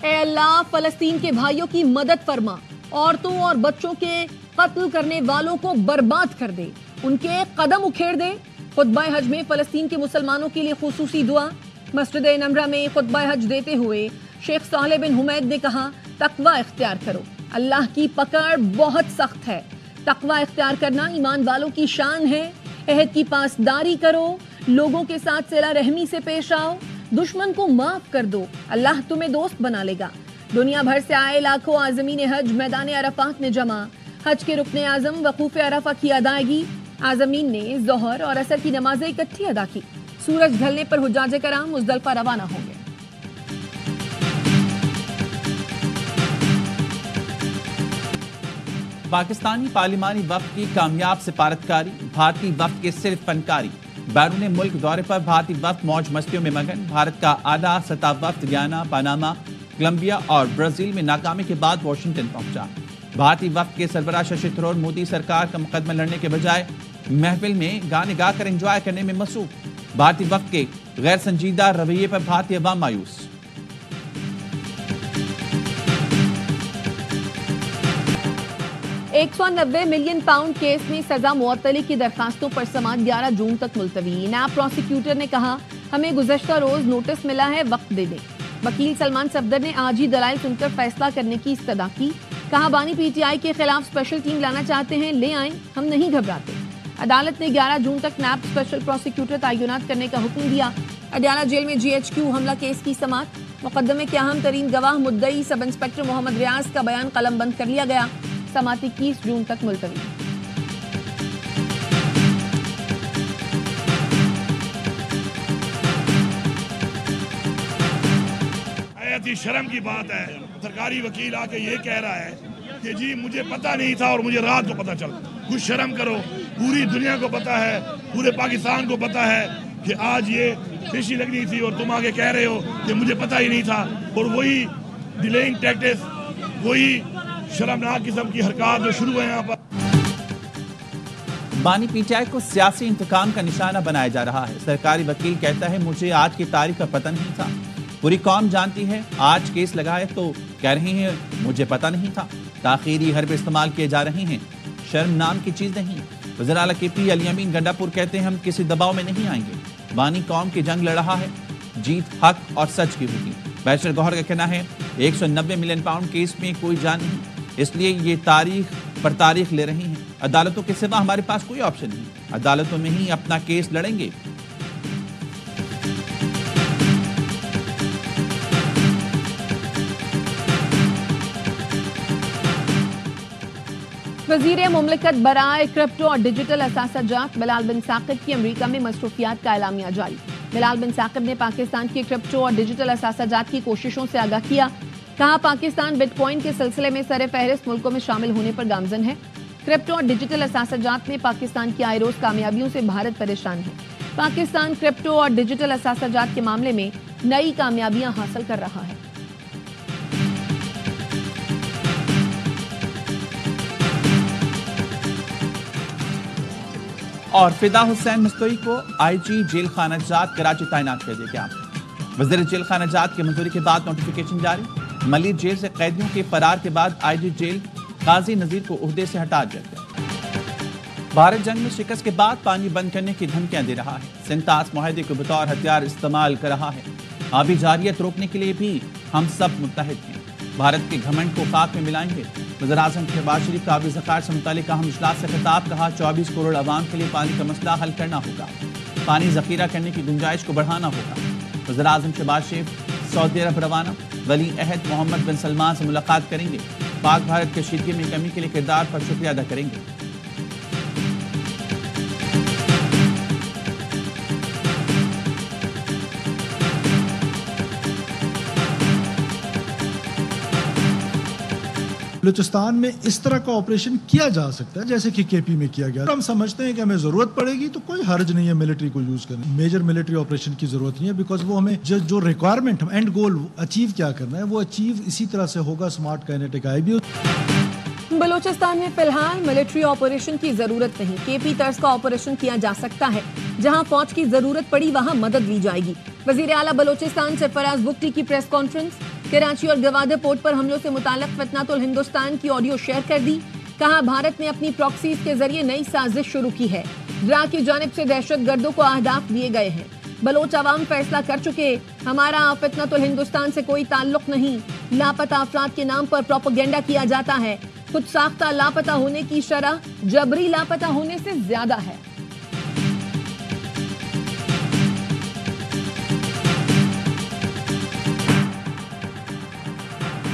اے اللہ فلسطین کے بھائیوں کی مدد فرما، عورتوں اور بچوں کے قتل کرنے والوں کو برباد کر دے، ان کے قدم اکھیڑ دے۔ خطبہ حج میں فلسطین کے مسلمانوں کے لیے خصوصی دعا۔ مسجد نمرہ میں خطبہ حج دیتے ہوئے شیخ صالح بن حمید نے کہا، تقوی اختیار کرو، اللہ کی پکڑ بہت سخت ہے، تقوی اختیار کرنا ایمان والوں کی شان ہے، عہد کی پاسداری کرو، لوگوں کے ساتھ صلہ رحمی سے پیش آؤ، دشمن کو معاف کر دو، اللہ تمہیں دوست بنا لے گا۔ دنیا بھر سے آئے لاکھوں عازمین حج میدان عرفات میں جمع، حج کے رکن اعظم وقوف عرفہ کی ادائیگی۔ عازمین نے ظہر اور عصر کی نمازیں اکٹھی ادا کی۔ سورج ڈھلنے پر حجاج کرام مزدلفہ روانہ ہوں گے۔ پاکستانی پارلیمانی وفد کی کامیاب سفارتکاری، بھارتی وفد کے صرف فنکاری۔ بیرون ملک دورے پر بھارتی وفد موج مستیوں میں مگن۔ بھارت کا اعلیٰ سطح وفد گیانا، پاناما، کولمبیا اور برازیل میں ناکامی کے بعد واشنگٹن پہنچا۔ بھارتی وفد کے سربراہ ششی تھرور مودی سرکار کا مقدمہ لڑنے کے بجائے محفل میں گانے گا کر انجوائے کرنے میں مصروف۔ بھارتی وفد کے غیر سنجیدہ رویے پر بھارتی عوام مایوس۔ 190 ملین پاؤنڈ کیس میں سزا معطلی کی درخواستوں پر سماعت 11 جون تک ملتوی۔ نیب پروسیکیوٹر نے کہا، ہمیں گزشتہ روز نوٹس ملا ہے، وقت دے دیں۔ وکیل سلمان صفدر نے آج ہی دلائل سن کر فیصلہ کرنے کی استدعا کی۔ کہا، بانی پی ٹی آئی کے خلاف اسپیشل ٹیم لانا چاہتے ہیں، لے آئیں، ہم نہیں گھبراتے۔ عدالت نے 11 جون تک نیب اسپیشل پروسیکیوٹر تعینات کرنے کا حکم دیا۔ اڈیالہ جیل میں جی ایچ کیو حملہ کیس کی سماعت۔ مقدمے کے اہم ترین گواہ مدعی سب انسپکٹر محمد ریاض کا بیان قلم بند کر لیا گیا۔ سماعت 21 جون تک ملتوی۔ شرم کی بات ہے، سرکاری وکیل آ کے یہ کہہ رہا ہے کہ جی مجھے پتہ نہیں تھا اور مجھے رات کو پتہ چلا۔ کچھ شرم کرو، پوری دنیا کو پتہ ہے، پورے پاکستان کو پتہ ہے کہ آج یہ پیشی لگنی تھی اور تم آگے کہہ رہے ہو کہ مجھے پتہ ہی نہیں تھا۔ اور وہی ڈیلیئنگ ٹیکٹس، وہی شرمناک قسم کی حرکات جو شروع ہیں یہاں پر۔ بانی پی ٹی آئی کو سیاسی انتقام کا نشانہ بنایا جا رہا ہے۔ سرکاری وکیل کہتا ہے، مجھے آج کی تاریخ کا پتہ نہیں تھا، پوری قوم جانتی ہے، آج کیس لگائے تو کہہ رہے ہیں مجھے پتہ نہیں تھا۔ تاخیری حرب استعمال کیے جا رہے ہیں، شرم نام کی چیز نہیں۔ وزیر اعلیٰ کے پی علی امین گنڈا پور کہتے ہیں، ہم کسی دباؤ میں نہیں آئیں گے، بانی قوم کی جنگ لڑ رہا ہے، جیت حق اور سچ کی ہوگی۔ بیشر گوہر کا کہنا ہے، 190 ملین پاؤنڈ کیس میں کوئی جان نہیں، اس لیے یہ تاریخ پر تاریخ لے رہے ہیں۔ عدالتوں کے سوا ہمارے پاس کوئی آپشن نہیں، عدالتوں میں ہی اپنا کیس لڑیں گے۔ وزیر مملکت برائے کرپٹو اور ڈیجیٹل اثاثہ جات بلال بن ثاقب کی امریکہ میں مصروفیات کا اعلامیہ جاری۔ بلال بن ثاقب نے پاکستان کی کرپٹو اور ڈیجیٹل اثاثہ جات کی کوششوں سے آگاہ کیا۔ کہا، پاکستان بٹ کوائن کے سلسلے میں سر فہرست ملکوں میں شامل ہونے پر گامزن ہے۔ کرپٹو اور ڈیجیٹل اثاثہ جات میں پاکستان کی آئے روز کامیابیوں سے بھارت پریشان ہے۔ پاکستان کرپٹو اور ڈیجیٹل اثاثہ جات کے معاملے میں نئی کامیابیاں حاصل کر رہا ہے۔ اور فدا حسین مستوئی کو آئی جی جیل خانہ جات کراچی تعینات کر دیا گیا۔ وزیر جیل خانہ جات کی منظوری کے بعد نوٹیفیکیشن جاری۔ ملیر جیل سے قیدیوں کے فرار کے بعد آئی جی جیل قاضی نذیر کو عہدے سے ہٹا دیا گیا۔ بھارت جنگ میں شکست کے بعد پانی بند کرنے کی دھمکیاں دے رہا ہے، سنتاس معاہدے کو بطور ہتھیار استعمال کر رہا ہے۔ آبی جارحیت روکنے کے لیے بھی ہم سب متحد ہیں، بھارت کے گھمنڈ کو خاک میں ملائیں گے۔ وزیر اعظم شہباز شریف کا آبی ذخائر سے متعلق اہم اجلاس سے خطاب، کہا 24 کروڑ عوام کے لیے پانی کا مسئلہ حل کرنا ہوگا، پانی ذخیرہ کرنے کی گنجائش کو بڑھانا ہوگا۔ وزیر اعظم شہباز شریف سعودی عرب روانہ، ولی عہد محمد بن سلمان سے ملاقات کریں گے، پاک بھارت کشیدگی میں کمی کے لیے کردار پر شکریہ ادا کریں گے۔ بلوچستان میں اس طرح کا آپریشن کیا جا سکتا ہے جیسے کہ کے پی میں کیا گیا۔ ہم سمجھتے ہیں کہ ہمیں ضرورت پڑے گی تو کوئی حرج نہیں ہے ملٹری کو یوز کرنے، میجر ملٹری آپریشن کی ضرورت نہیں ہے، بیکاز وہ ہمیں جو ریکوائرمنٹ اینڈ گول اچیو کیا کرنا ہے وہ اچیو اسی طرح سے ہوگا smart kinetic I B. Balochistan میں فی الحال ملٹری آپریشن کی ضرورت نہیں، کے پی طرز کا آپریشن کیا جا سکتا ہے، جہاں فوج کی ضرورت پڑی وہاں مدد لی جائے گی۔ وزیر اعلیٰ بلوچستان سرفراز بگٹی کی پریس کانفرنس۔ کراچی اور گوادر پورٹ پر حملوں سے متعلق فتنۃ الہندوستان کی آڈیو شیئر کر دی. کہا بھارت نے اپنی پراکسیز کے ذریعے نئی سازش شروع کی ہے. ڈرا کی جانب سے دہشت گردوں کو اہداف دیے گئے ہیں. بلوچ عوام فیصلہ کر چکے, ہمارا فتنۃ الہندوستان سے کوئی تعلق نہیں. لاپتہ افراد کے نام پر پروپیگنڈا کیا جاتا ہے. خود ساختہ لاپتہ ہونے کی شرح جبری لاپتہ ہونے سے زیادہ ہے.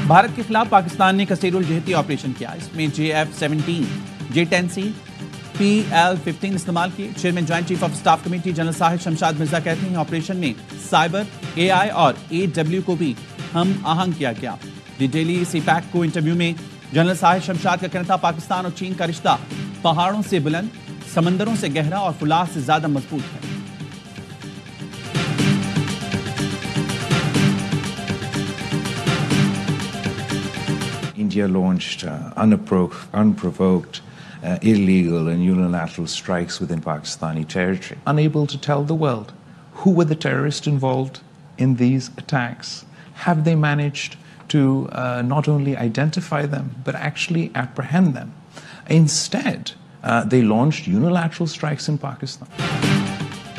بھارت کے خلاف پاکستان نے کثیر الجہتی آپریشن کیا. اس میں JF-17, J-10C, PL-15 استعمال کیے. Chairman joint chief of staff committee general Sahir Shamshad Mirza کہتے ہیں آپریشن میں سائبر, AI اور AW کو بھی ہم آہنگ کیا گیا. دی ڈیلی سی پیک کو انٹرویو میں جنرل ساحر شمشاد کا کہنا تھا پاکستان اور چین کا رشتہ پہاڑوں سے بلند, سمندروں سے گہرا اور فولاد سے زیادہ مضبوط ہے. India launched unprovoked, illegal and unilateral strikes within Pakistani territory, unable to tell the world who were the terrorists involved in these attacks. Have they managed to not only identify them, but actually apprehend them? Instead, they launched unilateral strikes in Pakistan.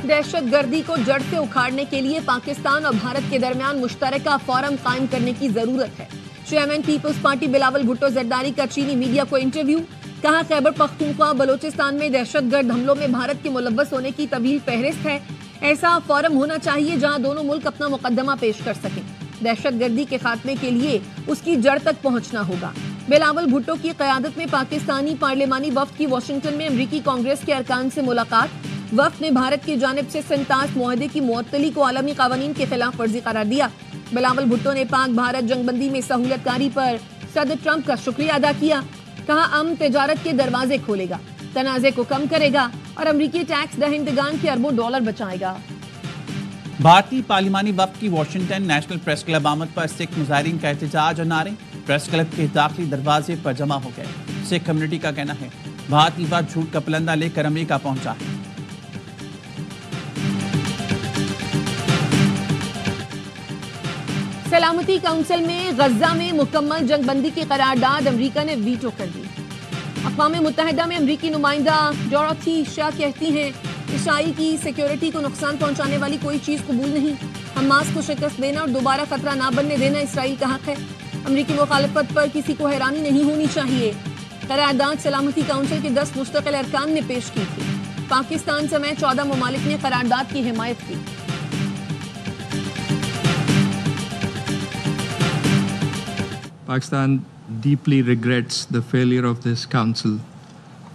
دہشت گردی کو جڑ سے اکھاڑنے کے لیے پاکستان اور بھارت کے درمیان مشترکہ فورم قائم کرنے کی ضرورت ہے. چیئرمین پیپلز پارٹی بلاول بھٹو زرداری کا چینی میڈیا کو انٹرویو. کہا خیبر پختونخوا بلوچستان میں دہشت گرد حملوں میں بھارت کے ملوث ہونے کی طویل فہرست ہے. ایسا فورم ہونا چاہیے جہاں دونوں ملک اپنا مقدمہ پیش کر سکیں. دہشت گردی کے خاتمے کے لیے اس کی جڑ تک پہنچنا ہوگا. بلاول بھٹو کی قیادت میں پاکستانی پارلیمانی وفد کی واشنگٹن میں امریکی کانگریس کے ارکان سے ملاقات. وفد نے بھارت کی جانب سے سنتاس معاہدے کی معطلی کو عالمی قوانین کے خلاف ورزی قرار دیا. بلاول بھٹو نے پاک بھارت جنگ بندی میں سہولت کاری پر صدر ٹرمپ کا شکریہ ادا کیا. کہا امن تجارت کے دروازے کھولے گا, تنازع کو کم کرے گا اور امریکی ٹیکس دہندگان کے اربوں ڈالر بچائے گا. بھارتی پارلیمانی وفد کی واشنگٹن نیشنل پریس کلب آمد پر سکھ مظاہرین کا احتجاج اور نعرے پریس کلب کے داخلی دروازے پر جمع ہو گئے. سکھ کمیونٹی کا کہنا ہے بھارتی وفد جھوٹ کا پلندہ لے کر امریکہ پہنچا ہے. سلامتی کونسل میں غزہ میں مکمل جنگ بندی کی قرارداد امریکہ نے ویٹو کر دی. اقوام متحدہ میں امریکی نمائندہ ڈورتھی شاہ کہتی ہیں اسرائیل کی سیکیورٹی کو نقصان پہنچانے والی کوئی چیز قبول نہیں. حماس کو شکست دینا اور دوبارہ خطرہ نہ بننے دینا اسرائیل کا حق ہے. امریکی مخالفت پر کسی کو حیرانی نہیں ہونی چاہیے. قرارداد سلامتی کونسل کے 10 مستقل ارکان نے پیش کی تھی. پاکستان سمیت 14 ممالک نے قرارداد کی حمایت کی. Pakistan deeply regrets the failure of this council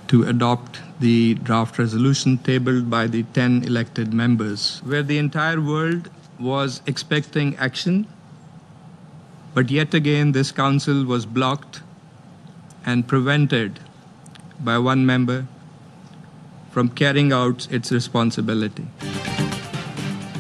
to adopt the draft resolution tabled by the 10 elected members, where the entire world was expecting action, but yet again this council was blocked and prevented by one member from carrying out its responsibility.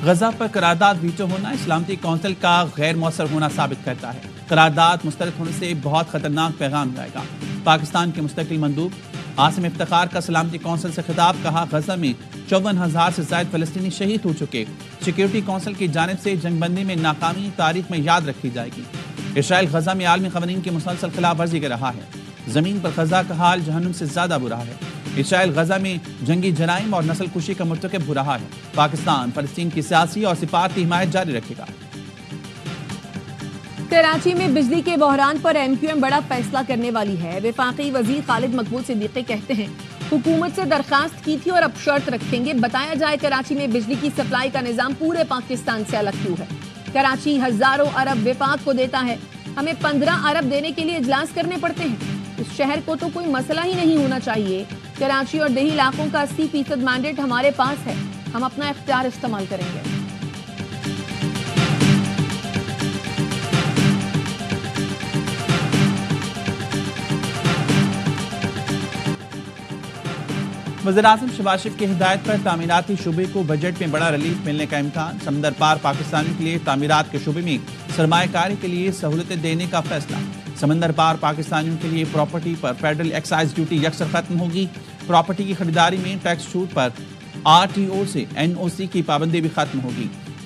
Gaza پر قرارداد veto ہونا سلامتی council کا غیر مؤثر ہونا ثابت کرتا ہے. قرارداد مسترد ہونے سے بہت خطرناک پیغام جائے گا. پاکستان کے مستقل مندوب عاصم افتخار کا سلامتی کونسل سے خطاب. کہا غزہ میں 54,000 سے زائد فلسطینی شہید ہو چکے. سیکیورٹی کونسل کی جانب سے جنگ بندی میں ناکامی تاریخ میں یاد رکھی جائے گی. اسرائیل غزہ میں عالمی قوانین کی مسلسل خلاف ورزی کر رہا ہے. زمین پر غزہ کا حال جہنم سے زیادہ برا ہے. اسرائیل غزہ میں جنگی جرائم اور نسل کشی کا مرتکب ہو رہا ہے. پاکستان فلسطین کی سیاسی اور سفارتی حمایت جاری رکھے گا. کراچی میں بجلی کے بحران پر MQM بڑا فیصلہ کرنے والی ہے. وفاقی وزیر خالد مقبول صدیقی کہتے ہیں حکومت سے درخواست کی تھی اور اب شرط رکھیں گے بتایا جائے کراچی میں بجلی کی سپلائی کا نظام پورے پاکستان سے الگ کیوں ہے. کراچی ہزاروں ارب وفاق کو دیتا ہے, ہمیں 15 ارب دینے کے لیے اجلاس کرنے پڑتے ہیں. اس شہر کو تو کوئی مسئلہ ہی نہیں ہونا چاہیے. کراچی اور دیہی علاقوں کا 80% مینڈیٹ ہمارے پاس ہے, ہم اپنا اختیار استعمال کریں گے. وزیراعظم شہباز شریف کی ہدایت پر تعمیراتی شعبے کو بجٹ میں بڑا ریلیف ملنے کا امکان. سمندر پار پاکستانیوں کے لیے تعمیرات کے شعبے میں سرمایہ کاری کے لیے سہولتیں دینے کا فیصلہ. سمندر پار پاکستانیوں کے لیے پراپرٹی پر فیڈرل ایکسائز ڈیوٹی یکسر ختم ہوگی. پراپرٹی کی خریداری میں ٹیکس چھوٹ پر RTO سے NOC کی پابندی بھی ختم ہوگی.